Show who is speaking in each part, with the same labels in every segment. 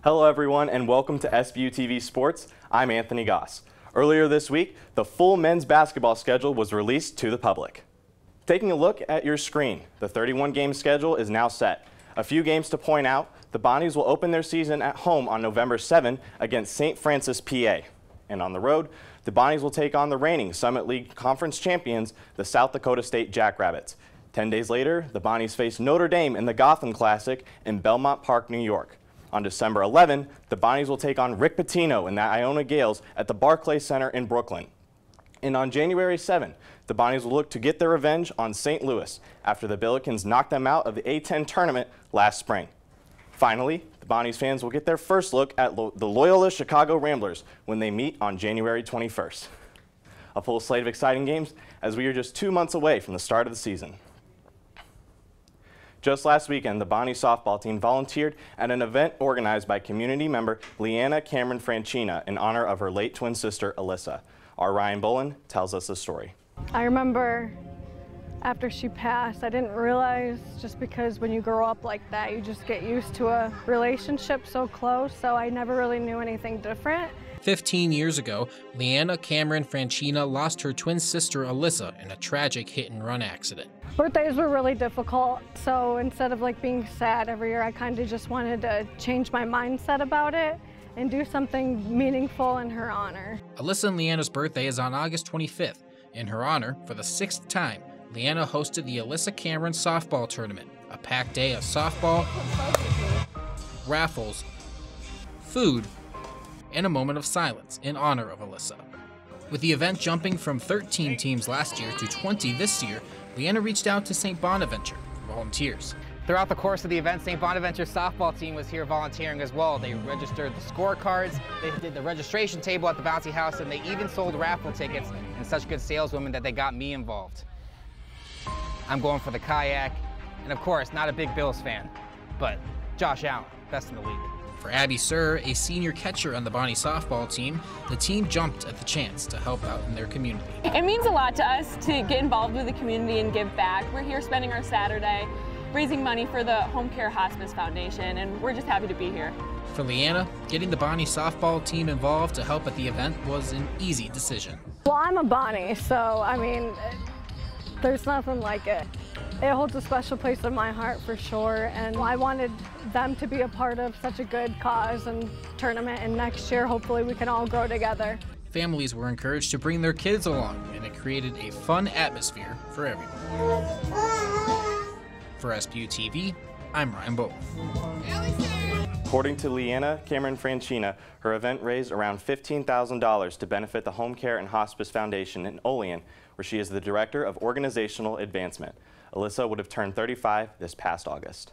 Speaker 1: Hello everyone and welcome to SBU-TV Sports. I'm Anthony Goss. Earlier this week, the full men's basketball schedule was released to the public. Taking a look at your screen, the 31-game schedule is now set. A few games to point out: the Bonnies will open their season at home on November 7 against St. Francis, PA. And on the road, the Bonnies will take on the reigning Summit League Conference champions, the South Dakota State Jackrabbits. 10 days later, the Bonnies face Notre Dame in the Gotham Classic in Belmont Park, New York. On December 11, the Bonnies will take on Rick Pitino and the Iona Gales at the Barclays Center in Brooklyn. And on January 7, the Bonnies will look to get their revenge on St. Louis after the Billikens knocked them out of the A-10 tournament last spring. Finally, the Bonnies fans will get their first look at the Loyola Chicago Ramblers when they meet on January 21st. A full slate of exciting games as we are just 2 months away from the start of the season. Just last weekend, the Bonnie softball team volunteered at an event organized by community member Leanna Cameron-Franchina in honor of her late twin sister, Alissa. Our Ryan Bolin tells us the story.
Speaker 2: I remember after she passed, I didn't realize, just because when you grow up like that, you just get used to a relationship so close, so I never really knew anything different.
Speaker 3: 15 years ago, Leanna Cameron-Franchina lost her twin sister Alissa in a tragic hit-and-run accident.
Speaker 2: Birthdays were really difficult, so instead of being sad every year, I kind of just wanted to change my mindset about it and do something meaningful in her honor.
Speaker 3: Alissa and Leanna's birthday is on August 25th. In her honor, for the 6th time, Leanna hosted the Alissa Cameron softball tournament, a packed day of softball, raffles, food, and a moment of silence in honor of Alissa. With the event jumping from 13 teams last year to 20 this year, Leanna reached out to St. Bonaventure for volunteers.
Speaker 4: Throughout the course of the event, St. Bonaventure's softball team was here volunteering as well. They registered the scorecards, they did the registration table at the bouncy house, and they even sold raffle tickets, and such good saleswomen that they got me involved. I'm going for the kayak, and of course, not a big Bills fan, but Josh Allen, best in the league.
Speaker 3: For Abby Sir, a senior catcher on the Bonnie softball team, the team jumped at the chance to help out in their community.
Speaker 5: It means a lot to us to get involved with the community and give back. We're here spending our Saturday raising money for the Home Care Hospice Foundation, and we're just happy to be here.
Speaker 3: For Leanna, getting the Bonnie softball team involved to help at the event was an easy decision.
Speaker 2: Well, I'm a Bonnie, so I mean, there's nothing like it. It holds a special place in my heart for sure, and I wanted them to be a part of such a good cause and tournament, and next year hopefully we can all grow together.
Speaker 3: Families were encouraged to bring their kids along, and it created a fun atmosphere for everyone. For SBU-TV, I'm Ryan Bowe.
Speaker 1: According to Leanna Cameron-Franchina, her event raised around $15,000 to benefit the Home Care and Hospice Foundation in Olean, where she is the Director of Organizational Advancement. Alissa would have turned 35 this past August.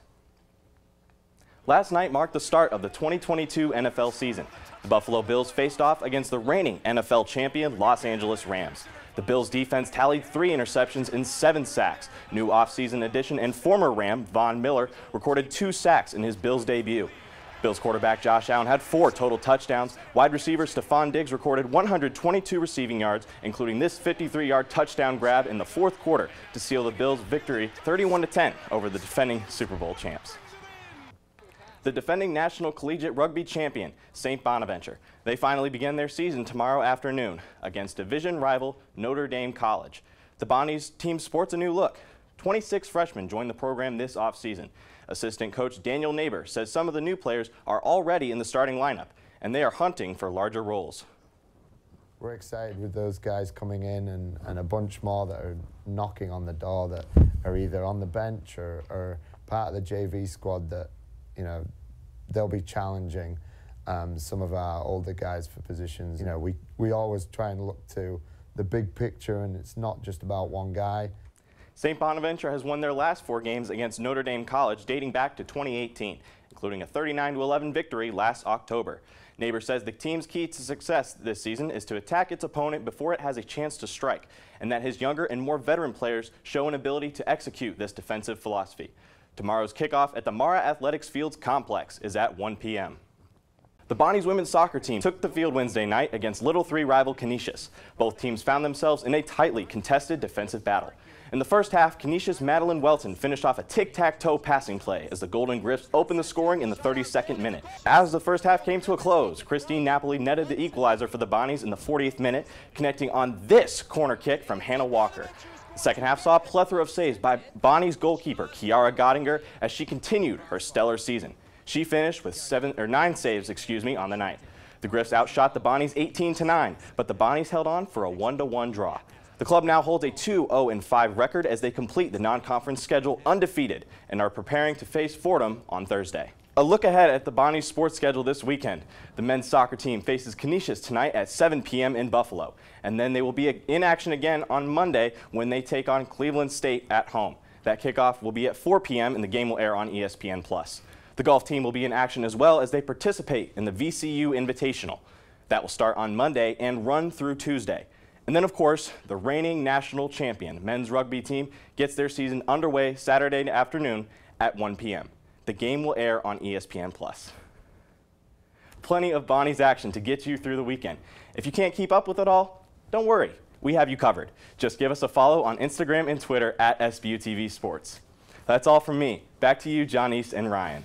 Speaker 1: Last night marked the start of the 2022 NFL season. The Buffalo Bills faced off against the reigning NFL champion Los Angeles Rams. The Bills defense tallied 3 interceptions and 7 sacks. New offseason addition and former Ram Von Miller recorded 2 sacks in his Bills debut. Bills quarterback Josh Allen had 4 total touchdowns. Wide receiver Stephon Diggs recorded 122 receiving yards, including this 53-yard touchdown grab in the 4th quarter to seal the Bills' victory 31-10 over the defending Super Bowl champs. The defending National Collegiate Rugby champion, St. Bonaventure. They finally begin their season tomorrow afternoon against division rival Notre Dame College. The Bonnies team sports a new look. 26 freshmen joined the program this offseason. Assistant coach Daniel Neighbor says some of the new players are already in the starting lineup, and they are hunting for larger roles.
Speaker 6: We're excited with those guys coming in and a bunch more that are knocking on the door that are either on the bench or part of the JV squad that, you know, they'll be challenging some of our older guys for positions. You know, we always try and look to the big picture, and it's not just about one guy.
Speaker 1: St. Bonaventure has won their last 4 games against Notre Dame College dating back to 2018, including a 39-11 victory last October. Neighbor says the team's key to success this season is to attack its opponent before it has a chance to strike, and that his younger and more veteran players show an ability to execute this defensive philosophy. Tomorrow's kickoff at the Mara Athletics Fields Complex is at 1 p.m. The Bonnies women's soccer team took the field Wednesday night against Little 3 rival Canisius. Both teams found themselves in a tightly contested defensive battle. In the first half, Canisia's Madeline Welton finished off a tic-tac-toe passing play as the Golden Griffs opened the scoring in the 32nd minute. As the first half came to a close, Christine Napoli netted the equalizer for the Bonnies in the 40th minute, connecting on this corner kick from Hannah Walker. The second half saw a plethora of saves by Bonnies goalkeeper Kiara Gottinger as she continued her stellar season. She finished with 9 saves on the night. The Griffs outshot the Bonnies 18-9, but the Bonnies held on for a 1-1 draw. The club now holds a 2-0-5 record as they complete the non-conference schedule undefeated and are preparing to face Fordham on Thursday. A look ahead at the Bonnies sports schedule this weekend. The men's soccer team faces Canisius tonight at 7 p.m. in Buffalo, and then they will be in action again on Monday when they take on Cleveland State at home. That kickoff will be at 4 p.m. and the game will air on ESPN+. The golf team will be in action as well as they participate in the VCU Invitational. That will start on Monday and run through Tuesday. And then, of course, the reigning national champion men's rugby team gets their season underway Saturday afternoon at 1 p.m. The game will air on ESPN+. Plenty of Bonnies action to get you through the weekend. If you can't keep up with it all, don't worry. We have you covered. Just give us a follow on Instagram and Twitter at SBU-TV Sports. That's all from me. Back to you, John East and Ryan.